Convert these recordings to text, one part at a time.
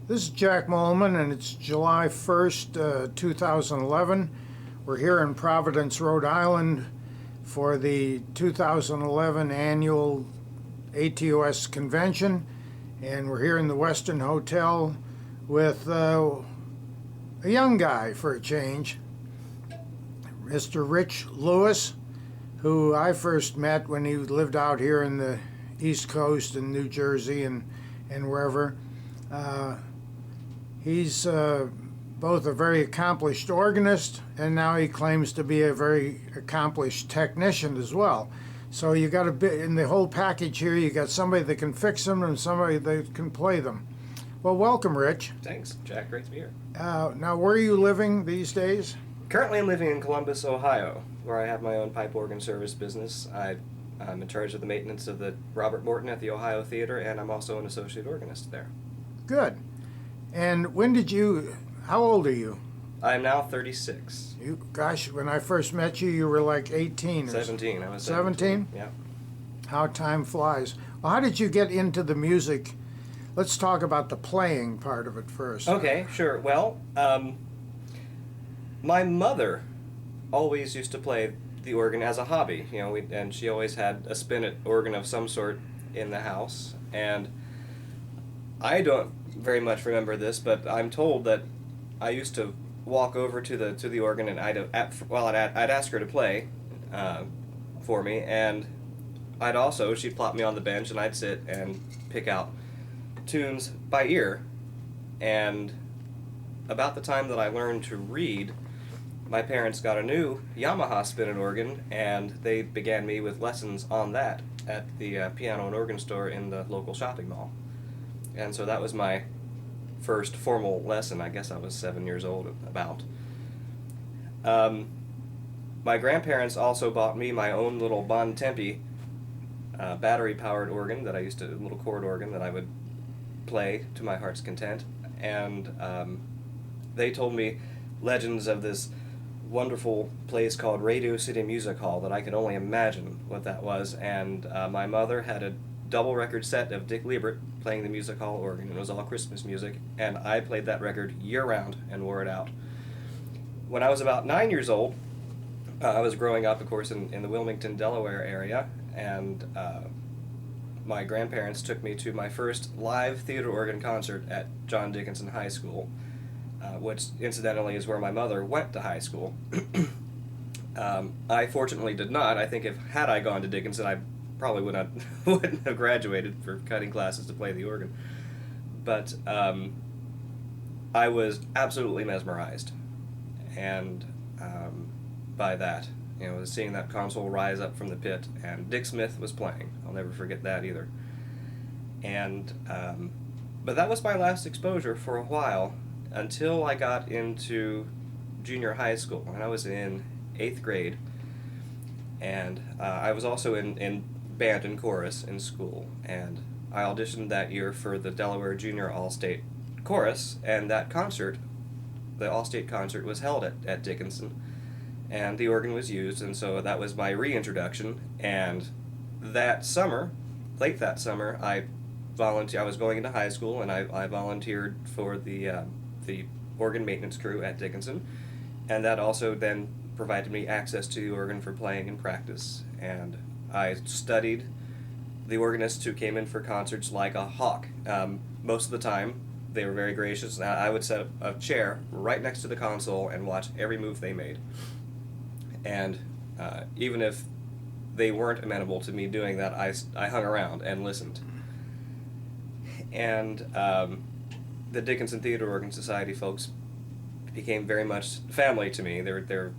This is Jack Moelmann, and it's July 1st, 2011. We're here in Providence, Rhode Island for the 2011 annual ATOS convention, and we're here in the Westin Hotel with a young guy for a change, Mr. Rich Lewis, who I first met when he lived out here in the East Coast in New Jersey and wherever. He's both a very accomplished organist, and now he claims to be a very accomplished technician as well. So you got a bit in the whole package here. You got somebody that can fix them and somebody that can play them. Well, welcome, Rich. Thanks, Jack. Great to be here. Now, where are you living these days? Currently, I'm living in Columbus, Ohio, where I have my own pipe organ service business. I'm in charge of the maintenance of the Robert Morton at the Ohio Theater, and I'm also an associate organist there. Good. And how old are you? I'm now 36. Gosh, when I first met you, you were like 18 or 17. I was 17? Yeah. How time flies. Well, how did you get into the music? Let's talk about the playing part of it first. Okay, sure. Well, my mother always used to play the organ as a hobby, and she always had a spinet organ of some sort in the house, and I don't very much remember this, but I'm told that I used to walk over to the organ, and I'd ask her to play for me, and she'd plop me on the bench, and I'd sit and pick out tunes by ear. And about the time that I learned to read, my parents got a new Yamaha spinet organ, and they began me with lessons on that at the piano and organ store in the local shopping mall. And so that was my first formal lesson. I guess I was 7 years old, about. My grandparents also bought me my own little Bon Tempi battery-powered organ a little chord organ that I would play to my heart's content. And they told me legends of this wonderful place called Radio City Music Hall that I could only imagine what that was. And my mother had a double record set of Dick Liebert playing the music hall organ. It was all Christmas music, and I played that record year-round and wore it out. When I was about 9 years old, I was growing up, of course, in the Wilmington, Delaware area, and my grandparents took me to my first live theater organ concert at John Dickinson High School, which incidentally is where my mother went to high school. I fortunately did not. I think had I gone to Dickinson, I probably wouldn't have graduated for cutting classes to play the organ. But I was absolutely mesmerized, and by that, seeing that console rise up from the pit, and Dick Smith was playing. I'll never forget that either. And but that was my last exposure for a while, until I got into junior high school, and I was in 8th grade, and I was also in band and chorus in school, and I auditioned that year for the Delaware Junior All-State Chorus, and that concert, the All-State concert, was held at Dickinson, and the organ was used, and so that was my reintroduction. And that summer, late that summer, I was going into high school, and I volunteered for the organ maintenance crew at Dickinson, and that also then provided me access to the organ for playing and practice. And I studied the organists who came in for concerts like a hawk. Most of the time, they were very gracious. I would set up a chair right next to the console and watch every move they made. And even if they weren't amenable to me doing that, I hung around and listened. And the Dickinson Theater Organ Society folks became very much family to me. They're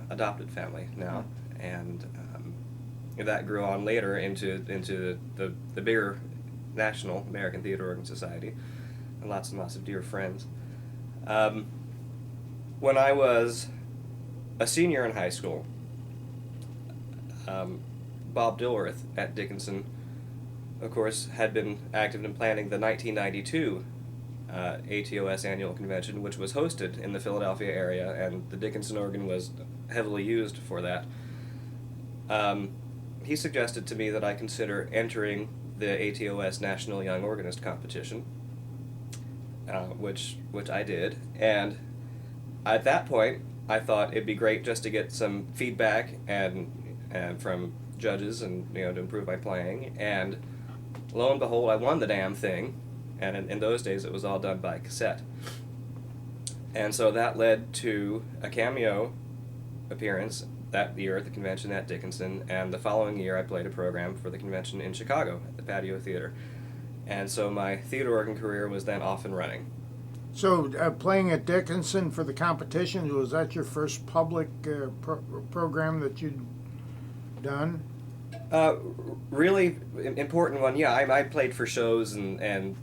adopted family now, and that grew on later into the bigger national American Theater Organ Society, and lots of dear friends. When I was a senior in high school, Bob Dilworth at Dickinson, of course, had been active in planning the 1992 ATOS annual convention, which was hosted in the Philadelphia area, and the Dickinson organ was heavily used for that. He suggested to me that I consider entering the ATOS National Young Organist Competition, which I did. And at that point, I thought it'd be great just to get some feedback and from judges and to improve my playing. And lo and behold, I won the damn thing. And in those days, it was all done by cassette. And so that led to a cameo appearance that year at the convention at Dickinson, and the following year I played a program for the convention in Chicago at the Patio Theater. And so my theater organ career was then off and running. So playing at Dickinson for the competition, was that your first public program that you'd done? Really important one, yeah. I played for shows and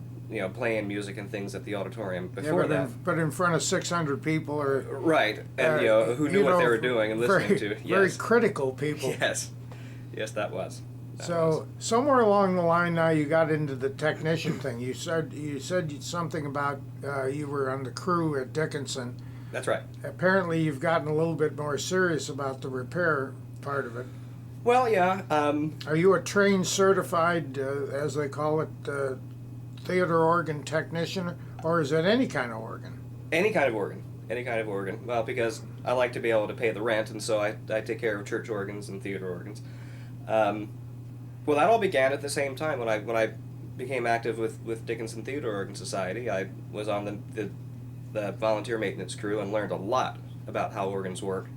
playing music and things at the auditorium before But in front of 600 people, or right, and who knew what they were doing and listening to. Yes. Very critical people. Yes, that was. Somewhere along the line now you got into the technician thing. You said something about you were on the crew at Dickinson. That's right. Apparently you've gotten a little bit more serious about the repair part of it. Well, yeah. Are you a trained, certified, as they call it, theater organ technician, or is it any kind of organ? Any kind of organ. Well, because I like to be able to pay the rent, and so I take care of church organs and theater organs. Well, that all began at the same time when I became active with Dickinson Theater Organ Society. I was on the volunteer maintenance crew and learned a lot about how organs work.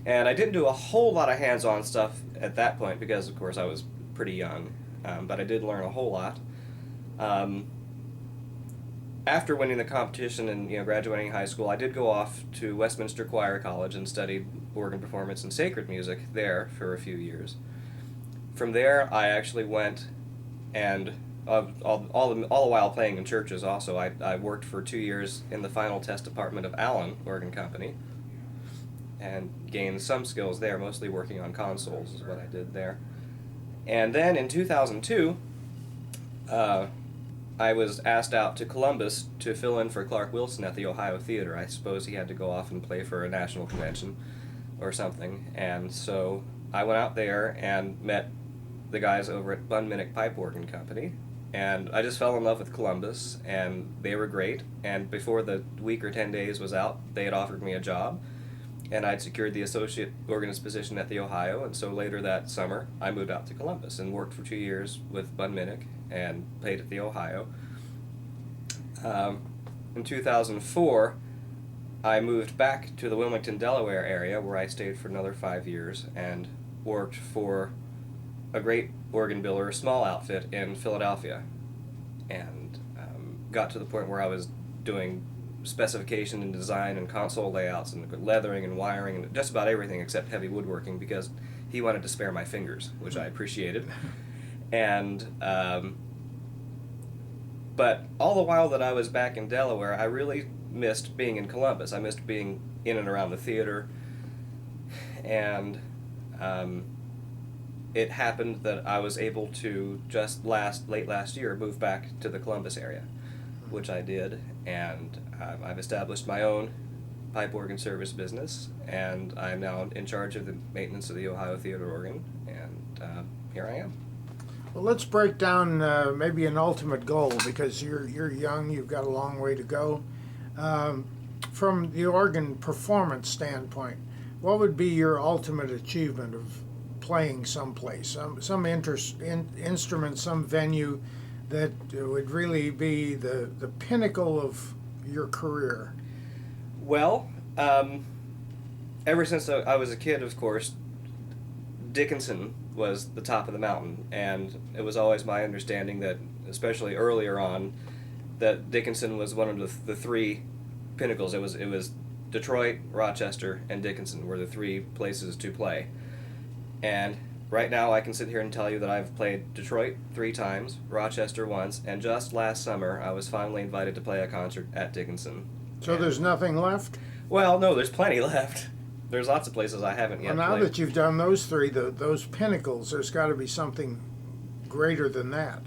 And I didn't do a whole lot of hands-on stuff at that point because, of course, I was pretty young, but I did learn a whole lot. After winning the competition and graduating high school, I did go off to Westminster Choir College and studied organ performance and sacred music there for a few years. From there, I actually went and all the while playing in churches. Also, I worked for 2 years in the final test department of Allen Organ Company and gained some skills there, mostly working on consoles is what I did there. And then in 2002. I was asked out to Columbus to fill in for Clark Wilson at the Ohio Theater. I suppose he had to go off and play for a national convention or something. And so I went out there and met the guys over at Bunminnick Pipe Organ Company. And I just fell in love with Columbus, and they were great. And before the week or 10 days was out, they had offered me a job. And I'd secured the associate organist position at the Ohio, and so later that summer, I moved out to Columbus and worked for 2 years with Bunminnick and played at the Ohio. In 2004, I moved back to the Wilmington, Delaware area, where I stayed for another 5 years and worked for a great organ builder, a small outfit in Philadelphia, and got to the point where I was doing specification and design and console layouts and leathering and wiring and just about everything except heavy woodworking because he wanted to spare my fingers, which I appreciated. And but all the while that I was back in Delaware, I really missed being in Columbus. I missed being in and around the theater. And it happened that I was able to just late last year move back to the Columbus area, which I did, and I've established my own pipe organ service business, and I'm now in charge of the maintenance of the Ohio Theater Organ, and here I am. Well, let's break down maybe an ultimate goal, because you're young, you've got a long way to go. From the organ performance standpoint, what would be your ultimate achievement of playing someplace, some instrument, some venue that would really be the pinnacle of your career? Well, ever since I was a kid, of course, Dickinson was the top of the mountain, and it was always my understanding that, especially earlier on, that Dickinson was one of the three pinnacles. It was Detroit, Rochester, and Dickinson were the three places to play. And right now I can sit here and tell you that I've played Detroit 3 times, Rochester once, and just last summer I was finally invited to play a concert at Dickinson. So there's nothing left? Well, no, there's plenty left. There's lots of places I haven't yet Well, now played. that you've done those three, those pinnacles, there's got to be something greater than that.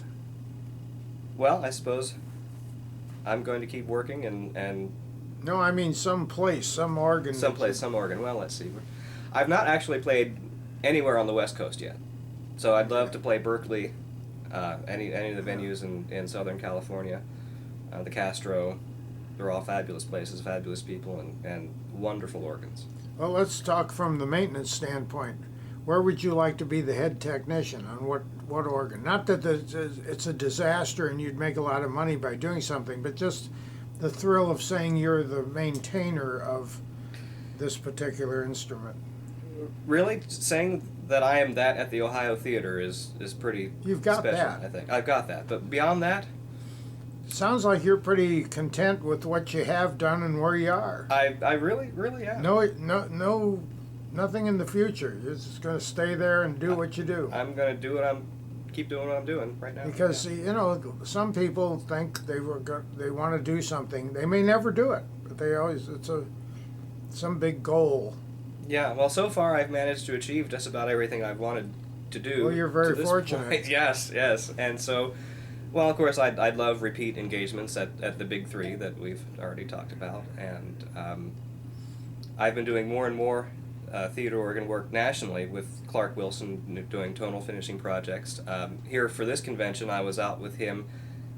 Well, I suppose I'm going to keep working and No, I mean some place, some organ. some organ. Well, let's see. I've not actually played anywhere on the West Coast yet, so I'd love to play Berkeley, any of the venues in Southern California, the Castro. They're all fabulous places, fabulous people, and wonderful organs. Well, let's talk from the maintenance standpoint. Where would you like to be the head technician on what organ? Not that it's a disaster and you'd make a lot of money by doing something, but just the thrill of saying you're the maintainer of this particular instrument. Really, saying that I am that at the Ohio Theater is pretty You've got special, that. I think. I've got that. But beyond that, Sounds like you're pretty content with what you have done and where you are. I really, really am. No, nothing in the future. You're just going to stay there and do what you do. I'm going to keep doing what I'm doing right now. Because some people think they want to do something. They may never do it, but they always some big goal. Yeah, well, so far I've managed to achieve just about everything I've wanted to do. Well, you're very to this fortunate. point. Yes, and so, well, of course, I'd love repeat engagements at the big three that we've already talked about, and I've been doing more and more theater organ work nationally with Clark Wilson doing tonal finishing projects. Here for this convention, I was out with him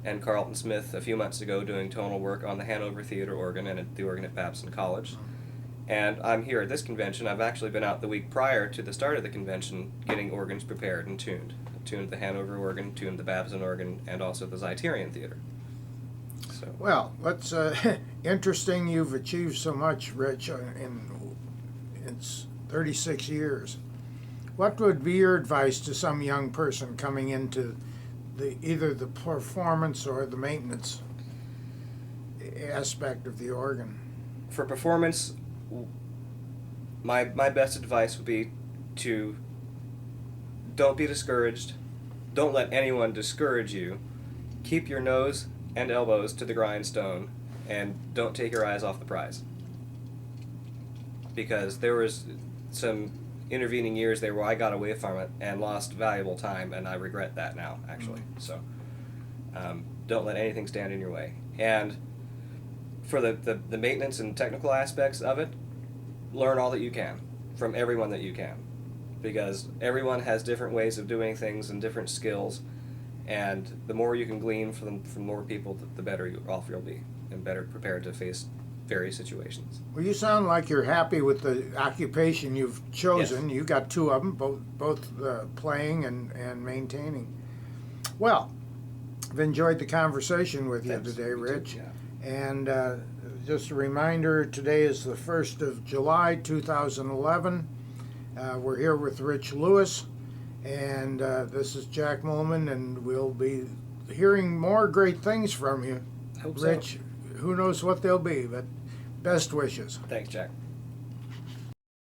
and Carlton Smith a few months ago doing tonal work on the Hanover Theater organ and at the organ at Babson College. And I'm here at this convention. I've actually been out the week prior to the start of the convention getting organs prepared and tuned. I tuned the Hanover organ, tuned the Babson organ, and also the Zeiterion Theater. So. Well, that's interesting. You've achieved so much, Rich, in 36 years. What would be your advice to some young person coming into either the performance or the maintenance aspect of the organ? For performance, my best advice would be to don't be discouraged. Don't let anyone discourage you. Keep your nose and elbows to the grindstone, and don't take your eyes off the prize. Because there was some intervening years there where I got away from it and lost valuable time, and I regret that now, actually. So don't let anything stand in your way. And for the maintenance and technical aspects of it, learn all that you can from everyone that you can, because everyone has different ways of doing things and different skills, and the more you can glean from more people, the better off you'll be and better prepared to face various situations. Well, you sound like you're happy with the occupation you've chosen. Yes. You got two of them, both playing and maintaining. Well, I've enjoyed the conversation with you Thanks. today, You too, Rich. yeah. And just a reminder, today is the 1st of July, 2011. We're here with Rich Lewis, and this is Jack Moelmann, and we'll be hearing more great things from you, Hope Rich. so. Who knows what they'll be, but best wishes. Thanks, Jack.